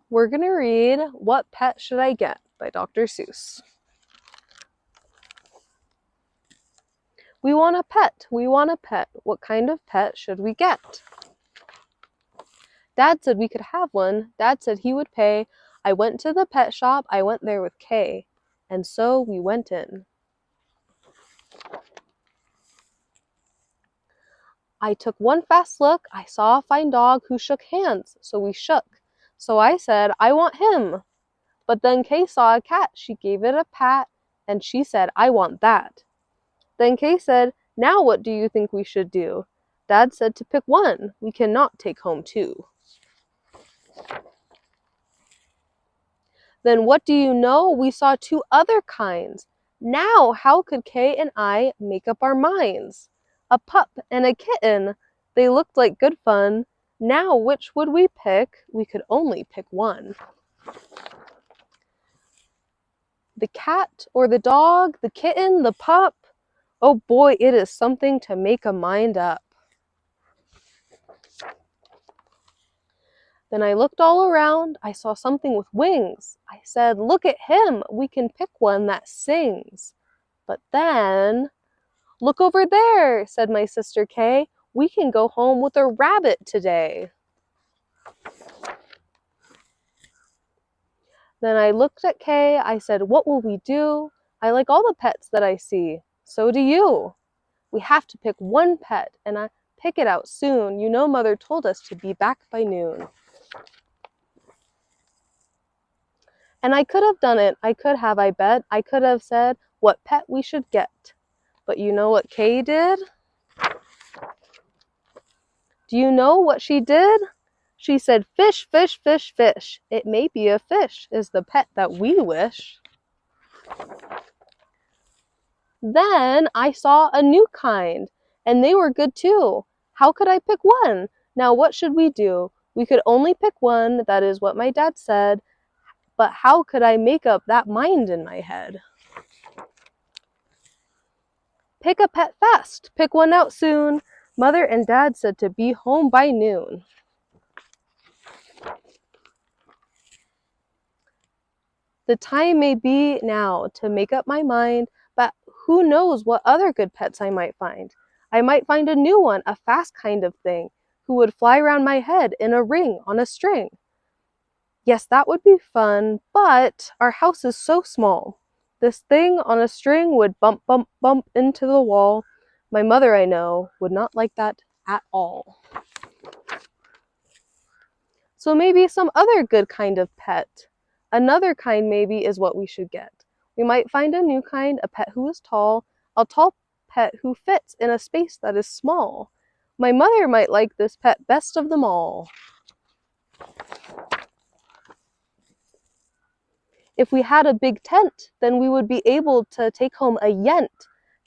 we're going to read What Pet Should I Get by Dr. Seuss. We want a pet, we want a pet. What kind of pet should we get? Dad said we could have one. Dad said he would pay. I went to the pet shop, I went there with Kay. And so we went in. I took one fast look, I saw a fine dog who shook hands, so we shook. So I said, I want him. But then Kay saw a cat, she gave it a pat, and she said, I want that. Then Kay said, now what do you think we should do? Dad said to pick one, we cannot take home two. Then what do you know? We saw two other kinds. Now how could Kay and I make up our minds? A pup and a kitten, they looked like good fun. Now which would we pick? We could only pick one. The cat or the dog, the kitten, the pup? Oh boy, it is something to make a mind up. Then I looked all around, I saw something with wings. I said, look at him, we can pick one that sings. But then, look over there, said my sister Kay. We can go home with a rabbit today. Then I looked at Kay, I said, what will we do? I like all the pets that I see. So do you. We have to pick one pet, and I pick it out soon. You know Mother told us to be back by noon. And I could have done it. I could have, I bet. I could have said what pet we should get. But you know what Kay did? Do you know what she did? She said, fish, fish, fish, fish. It may be a fish is the pet that we wish. Then I saw a new kind, and they were good too. How could I pick one? Now what should we do? We could only pick one, that is what my dad said. But how could I make up that mind in my head? Pick a pet fast, pick one out soon. Mother and Dad said to be home by noon. The time may be now to make up my mind, but who knows what other good pets I might find. I might find a new one, a fast kind of thing, who would fly round my head in a ring on a string. Yes, that would be fun, but our house is so small. This thing on a string would bump, bump, bump into the wall. My mother, I know, would not like that at all. So maybe some other good kind of pet. Another kind maybe is what we should get. We might find a new kind, a pet who is tall, a tall pet who fits in a space that is small. My mother might like this pet best of them all. If we had a big tent, then we would be able to take home a yent.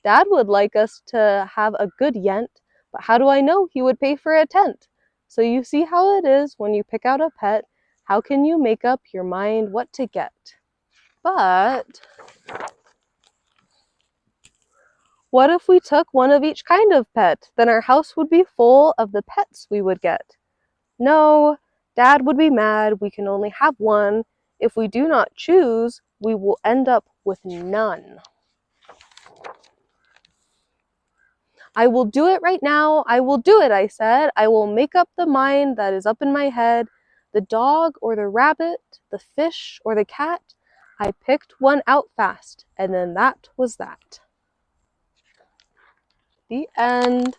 Dad would like us to have a good yent, but how do I know he would pay for a tent? So you see how it is when you pick out a pet. How can you make up your mind what to get? But what if we took one of each kind of pet? Then our house would be full of the pets we would get. No, Dad would be mad. We can only have one. If we do not choose, we will end up with none. I will do it right now. I will do it, I said. I will make up the mind that is up in my head. The dog or the rabbit, the fish or the cat. I picked one out fast, and then that was that. The end.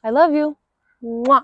I love you. Mwah.